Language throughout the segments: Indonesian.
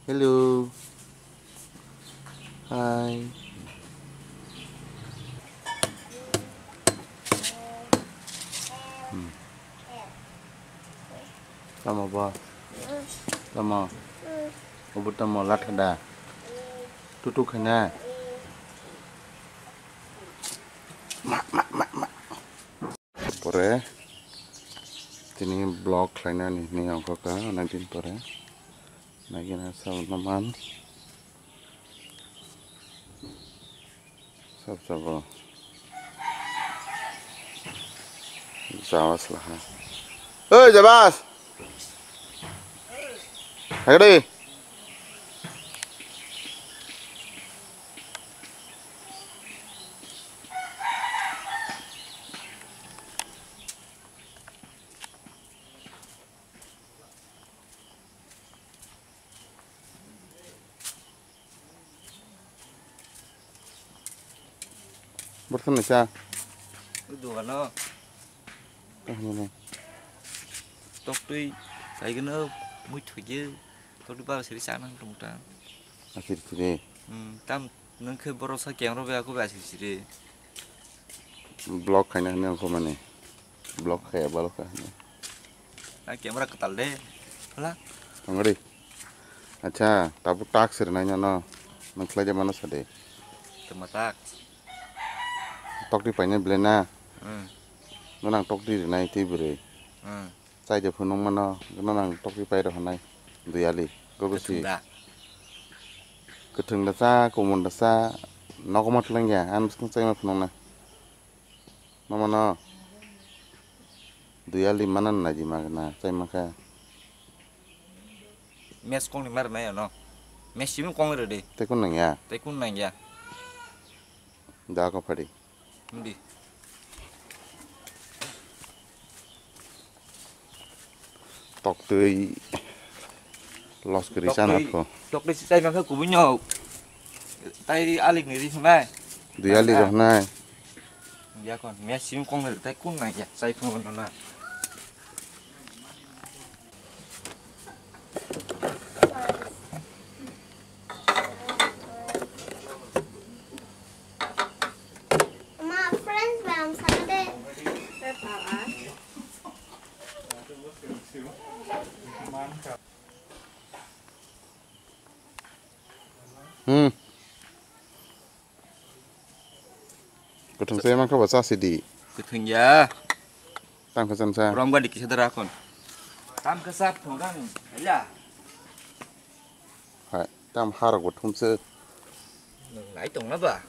Hello. Hi. Tama ba? Tama. Ubud tama lathada. Tutuk na. Pore. Tini blog lainnya ni angka ka nanti pore. Lagi nasa naman. Sab. Jawas lah. Oi, Jabas. Ayo. Bertemu siapa? Itu kan no. Ini. Tok tuy thấy cái nó mũi thủy chứ tôi đi bao xử lý sáng năng trong trang Akhir ini. tam nâng khơi bờ sa kèm nó về aku về xử lý Blog kayaknya ini angka mana? Blog kayak balok kan? kèm ra cái tàu đấy lah Angri. Acha, tapi taksir nanya no. Nangkla mana sade? tematak Tok di paine blena. Nang tok di nai ti bere. Sai je phunong mana, nang tok di pai ro hanai. Duyali. Gogosi. Ketung dasa, kumun dasa, nokomat lang ya. An skung sai ma phunong na. Mama no. Duyali mana na ji magna, sai maka. mes con đi mar này nó mes chim con rồi đi Tekun nang ya. tay con này ya Da ko padi. đi Tok tui los kerisan aku. tok đi tay mang khơi của với nhau tay đi alik này đi hôm nay Duyali ro hanai. ya con mes chim con rồi tay con này ya tay con nó là Ketung saya maka bahasa sidi. cái ya Tang kesan sa. orang gua dikisah darah kon tam kesap orang ya Hai, tam harak buat humse. nãy tuần đó bà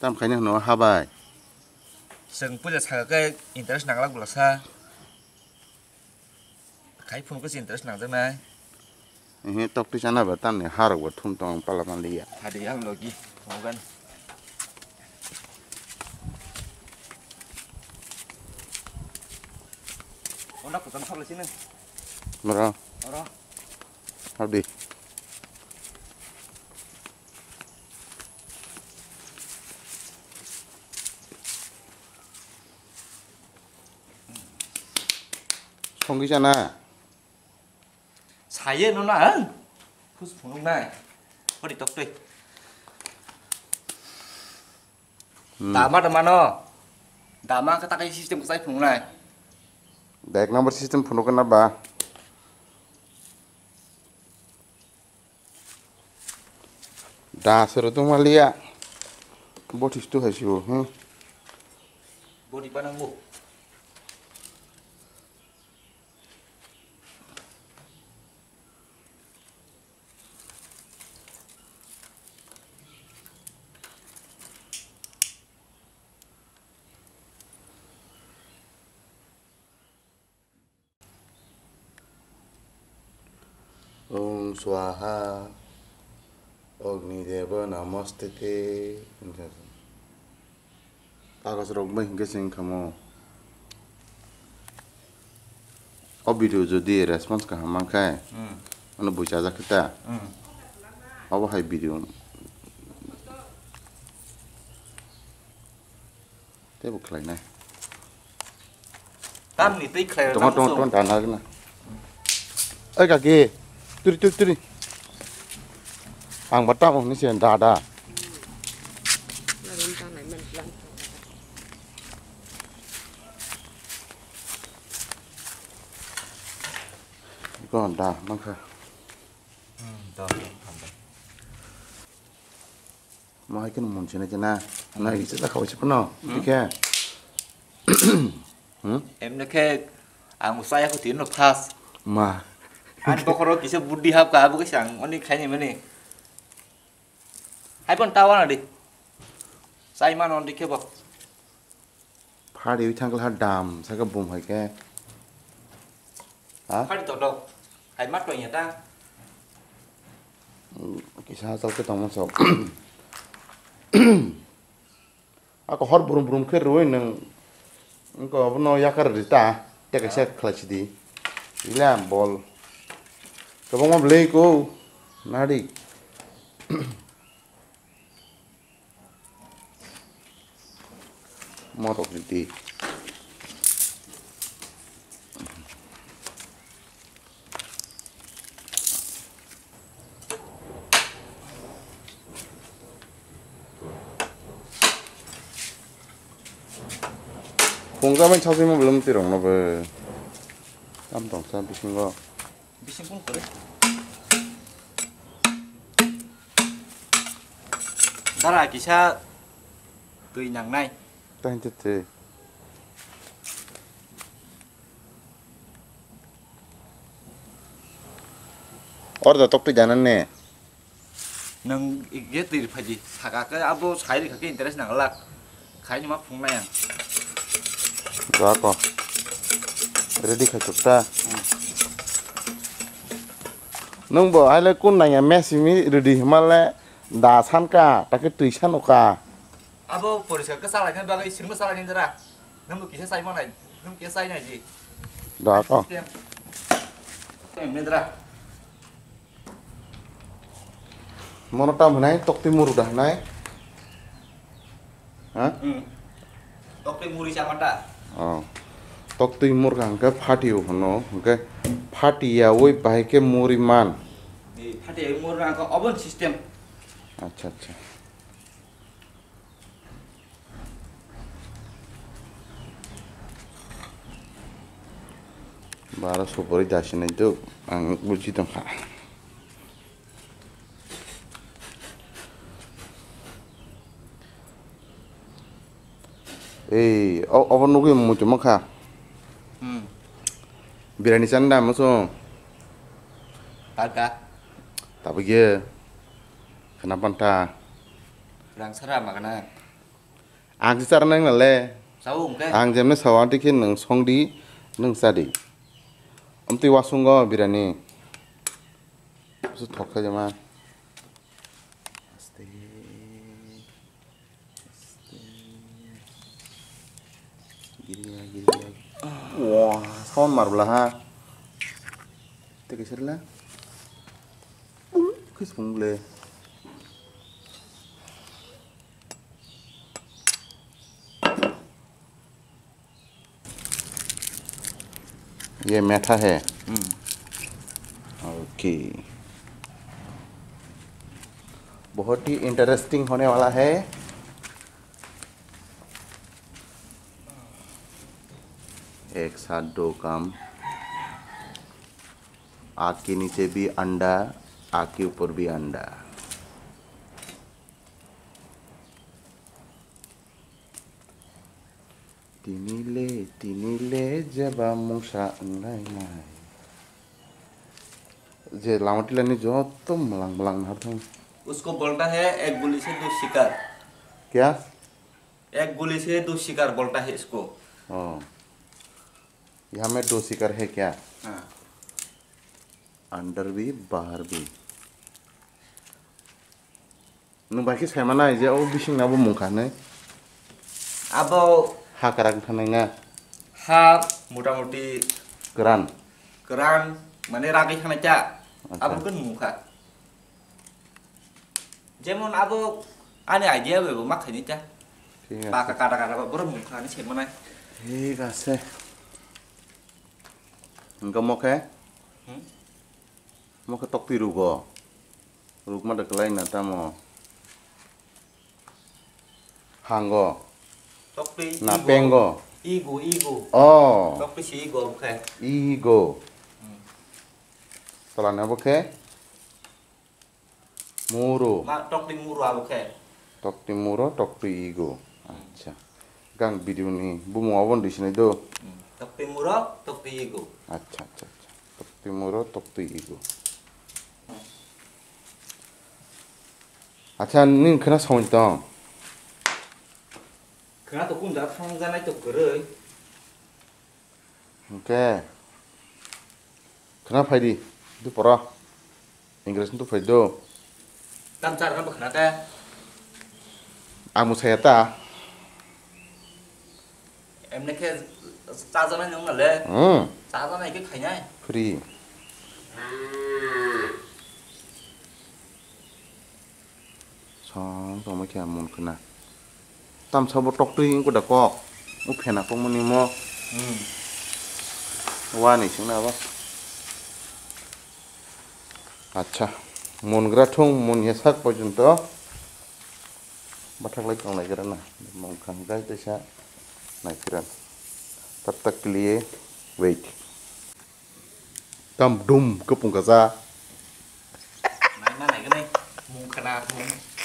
Tam kayaknya no habai. sừng bây giờ thằng cái interest nặng lắm là sao khai phun cái interest nặng thế này Ini tok di sana bertan nih harak buat hum tong palaman liya. ada yang lagi mau kan nak bukan soal sini Merah, orang abdi. Không cái sana. saya nó là phun phun này có đi tóc đi Tama cái cái system của saya phun này Dek nomor sistem penuh apa? Dasar itu malia. Bot itu hasil. body panang bu Om Swaha. Ogni Deva Namastete. Takas rogmai hingga sing kamu. Oh video jadi respons ke hamang kai. Anu buca aja kita. Apa hai video? Thế buộc lại này. tam ni tí khè Tunggu, tahan lagi nah. Oi kaki, turi. Ang batam ni sian dada. Còn đà măng khờ. Mà hai cái món chuyện này chứ na, này sẽ là khẩu chip nó, đi kia. Em nak ke ang saya aku tiun pas. Mà, An pokoro kisah budi hab ka abu kesang. Oni kayaknya mana? Hai pun tahu lah di. Saya mana on di ke bok. phá đi thang cái hạt đàm, sao cái bùm hay cái. Hả? Hai di todok. Hai mat rồi ta. Cái sao tao cái tao mà sao? Aku hor burum ke ruin neng. Engkau no yakar di ta, tak kesek clutch di. Ilam bol. Kau mau beli ko, nadi. Mau tok di. 공감은 찾으면 물론 띠롱 너버 깜동 쌈 비신 거 Bising pun kore. Dara kisah tui nang nai. 따인뜻 어르다 똑똑 않았네 Nang iget di paji. Saka ke abu sai di kaki interest nang lak. Kayaknya mah phung nai yang. 좋아거 레디 가졌다 너뭐 알레 꾼나야 메시미 레디 말레 다산까 딱그 뜨이산오까 Abu poliskar ke salah kan bagai sing masalah ni dara. Namu kisah sai mana? Namu kisah sai nai ji. 좋아거 Em ni dara. 모노타 문나이 똑띠 무르다 나이 어? Tok muri sama ta. 똑띠 무르가 그 파티오 호노 그 파티야 오이 바이케 무리만 Ni phate mur ra ko oven system. अच्छा अच्छा बारह सौ पर जासी नहीं तो बुझी तो खा अब नुगे मुझे मखा बिरानी चंदा मसो Paga. tapi dia kenapa entah Rang sara makana. ang sar nang nale Saung ke. ang jamne sawati ke nang songdi nang sadi amti wasungo birani su thokha jama aste giri wah sound marbla ha te kisirla kis pungle ये मीठा है ओके बहुत ही इंटरेस्टिंग होने वाला है एक साथ दो काम आग के नीचे भी अंडा आग के ऊपर भी अंडा तिनीले जब मुसा नाय जे लामटी लानी जो तो मलंग मलंग ना उसको बोलता है एक गोली से दो शिकार. क्या एक गोली से दो शिकार बोलता है इसको. यहाँ में दो शिकार है क्या हाँ. अंदर भी बाहर भी नों बाकी सायमाना जे ओ बिसिं नाबो मुंखाने अब हा करां थानायना हा मुटा-मुटी गोरान keran mana ragi sana cak. Abu kan muka. Jemun abu aneh aja bebo mak ini cak. Pakai kata-kata bermuka ini siapa nih? ठीक আছে इनका मुख है mau ke tok tiru go rumah ada lain nata mau hanggo Tóc đi napenggo Igu oh Tóc đi si Igu ok igo telan apa ke muro Mà tóc đi murah ok tok timuro tok ti igo acha gang video ni bumu awon di sini do Tóc đi murah Tóc đi Igu acha acha acha tok timuro tok ti igo acha nin kena sound dong Karena tôi cũng đã phong ra này tôi cứ rồi oke kenapa di itu pora Inggris itu fedo Tam cara kan bakna ta amu saya ta Em này cái Cha ra này nhung là lệ Cha ra này cái khánh này free xong mấy cái môn kena tam sao tok tu ko da ko mu phena ko muni mo wa ni sing na ba acha mon gra thong mon ye sak porjonto bathak lai kong lai gara na mong khang gai te sa nai kiran तब तक के लिए wait tam dum kepung kaza Này cái này Muốn khả năng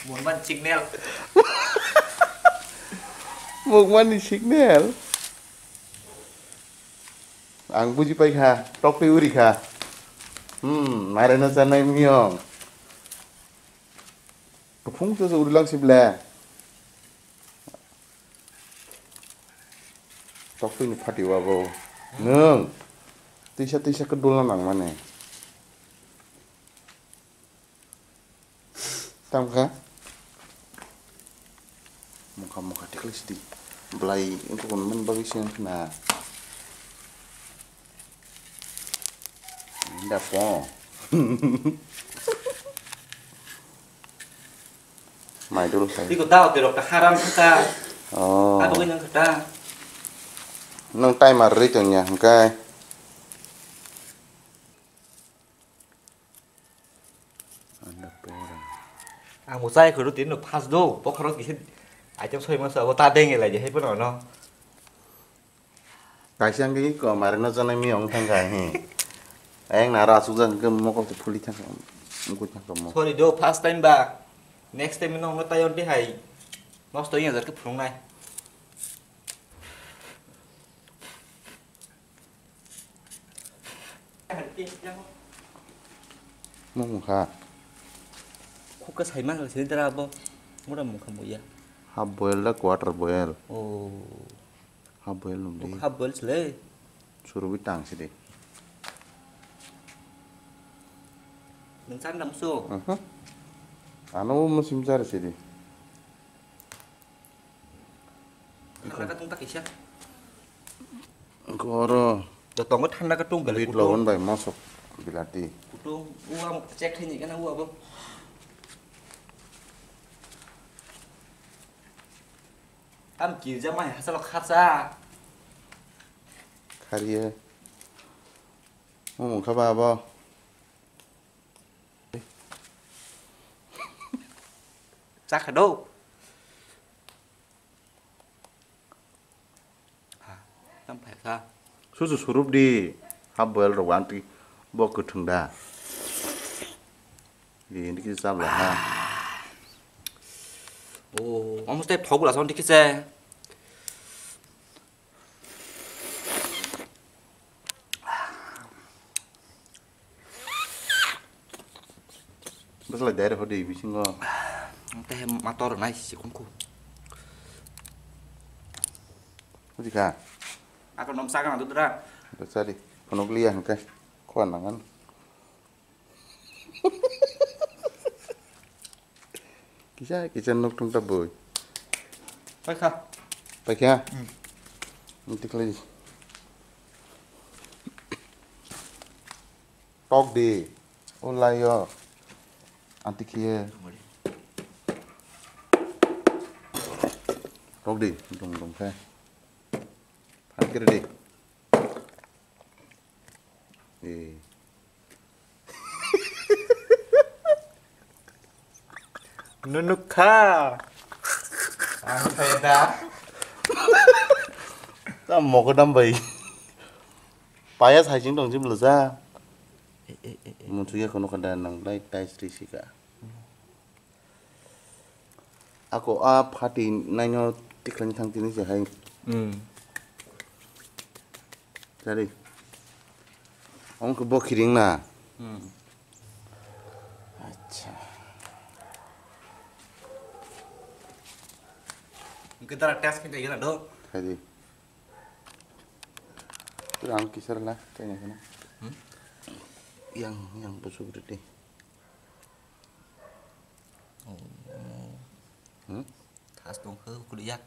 Muốn văn chích nèo một mani signal ang buji pai kha tok te uri kha mare na sanai miong kepung tu uri lang sibla tok te ni phati wa bo nung tisa kedul nang mane tam kha muka tiklis di belai untuk men bagus yang kena ndak po mai dulu saya Đi của tao từ đọc cả haram chúng ta oh Ai có cái nhân thật ra nang tai mari to nya kai anda pera Một giây khởi đầu tiến được pass đô Bốc khởi đầu tiến Ai trong xoay mà sợ có ta đen này là gì hết bất nổi nó kai siang cái ko mari na jana mi ong thang kai he anh nara sujan ke mo ko puli thang ko thang mo Thôi thì đô pass time back Next time nó tay on đi hay Nó tới nhà giật cái phùng này mo mo kha Kok cái say mắt là thế ra bơ Muốn là một khẩm bụi à half boil la quarter boil Ồ half boil lum di Hấp bớt lấy suruh bitang sih Đừng sẵn nằm xô anu musim cari sih di Khắc ra cái tung tắc kì xe koro Được tổng có thăn ra cái tung gà lấy bit cụt tung lawan bay masuk bilati Cụt tung Ua một check thêm gì cái nào ua không Ăn kìu ra mày sao nó khát ra karya mau kaba ba Chắc ở đâu Tâm phải sao susu surup di half boil rawanti bo ke thengda di ini kita sablah ha Ồ Ông step thấu là xong đi cái xe bas la daerah hodi bisingo Teh motor này chỉ cũng cool jika Aku nom sa kan tu ra besar di penuh liang ke kuan nangan kisah nuk tung taboy Phải không baik ya nanti lagi talk di olay yo anti kia talk di dong ke parkir di 누누카. 아, 다행이다. ta một cái đâm bì payah sai chính đồng chim lửa ra một thứ gì không có đàn năng đây tay sri sih cả aku party nanya tiklan thang tini sih hai jadi ông cứ bỏ kiring na acha Kita tes kita gila do. jadi itu ang kisar lah kayaknya sana yang busuk gede Tas dong ke kuliah.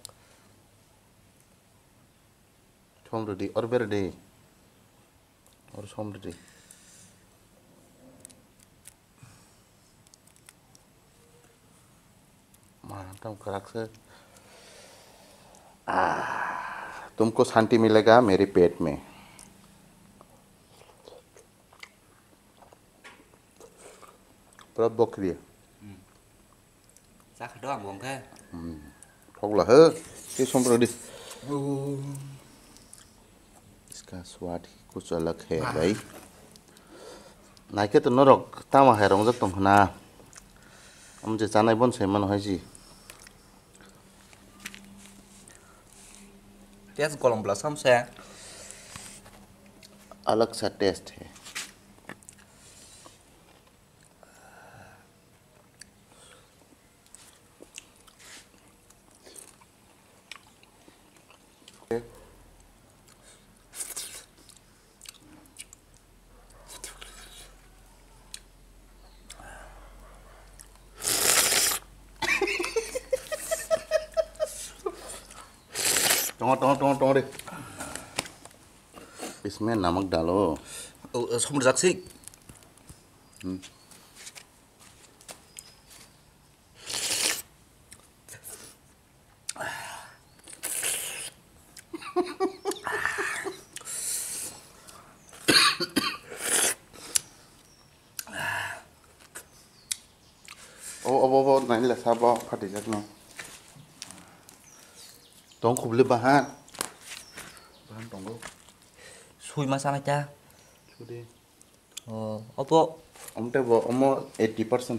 Som rồi đi, ở bên đây, ở som rồi đi. Mà trong कड़क से तुमको शांति मिलेगा मेरे पेट में बहुत बकरी Ra khỏi đó buồn thế. không là hơ cái som rồi đi इसका स्वाद ही कुछ अलग है भाई नाइके तो नरक तामा है रंग तुम ना हम जे जानाय बन से मन है जी Tes kolom belas sam se. अलग सा टेस्ट है Tunggu deh. इसमें नमक डालो Không được xích. Ô, này là sao bao phát triển nó tông khủng liệt bahan tông đâu Sui masala cha. chú đi Apa? ông tao vào ông 80%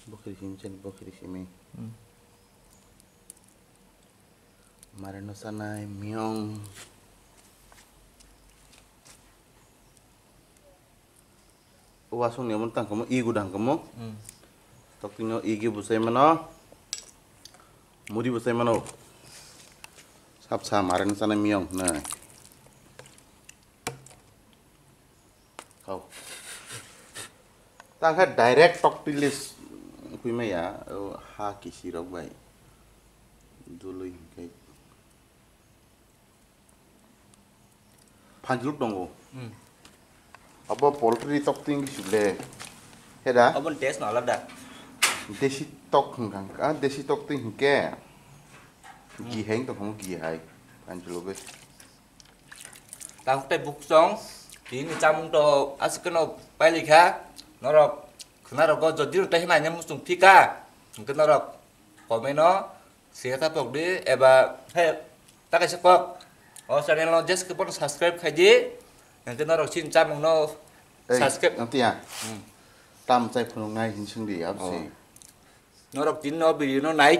bokeh di sini Marino sanai miong wasung ni mentang kamu i gudang kamu tokinyo igi busai mana muri busai mana sap sa Marino sanai miong nah kau tangka direct tok tulis kuima ya ha kisi rok bai dulu kayak panjluk dong apa poultry tok tinggi sudah heda Apa tes nó lắm đã. desi tok hengkang desi tok tinggi ke giheng tok kamu gihai panjluk be Tao tây bục xong. Thì người cha mong đồ asik nó bay lịch ha. Nó rồi kena rồi có jadi teh nanya musung pika. Kena rồi có mấy nó sẽ tháp bọc đi eba hey ta cái sắc bọc. Channel nó just cái button subscribe khai gì. Nanti nó rồi xin cha mong nó subscribe. nanti ya tam cai phunong ngai hin sing di ap si Nó rồi tin nó video nó nãy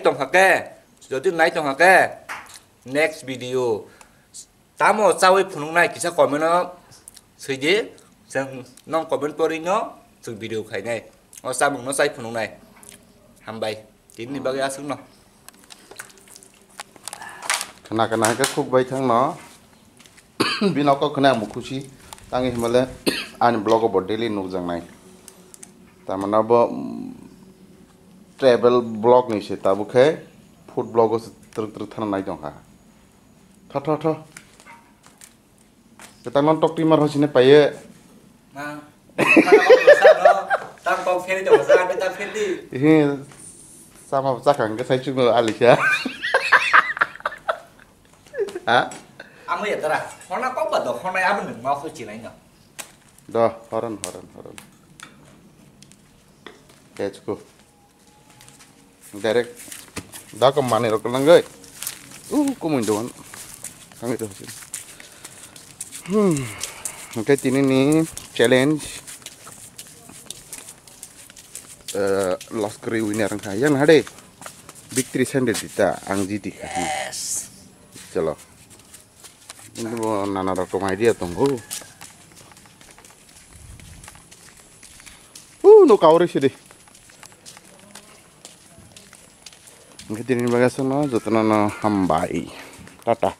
tổng hạt cái. Rồi tin nãy tổng hạt cái. Next video. Ta một sau ấy phun này chỉ sẽ có mấy nó sử gì sang nó có bên tôi nó từng video khai này nó sao bằng nó say phun này ham bay chín đi bao giờ xuống nó kena cái khúc bay thang nó vì nó có kena một khúc chi tăng cái mà lên anh blog của daily nục rằng này ta mà nó bo travel blog này sẽ ta bốc hết food blog từ thằng này chẳng hả thôi kita nonton timar sini paye mà tăng con phê cho ra để ta phê đi ini sama pecahkan ke saya cuma alih ya ah Amo ya tara. Hona kok ba do hona amo nang mau khoi chi lai no. Dah, horan. Let's go. Direct. Dah ke mana rok lang guys? Kumain doan. Kang itu sih. Oke, ini nih challenge. Lost crew winner ang kaya na hade. Big 300 dita ang GT ka. Yes. Chalo. Ini mau nana rokom idea tunggu. No kauri sih deh. Nggak jadi bagasan no, jatuh no hambai. Tata.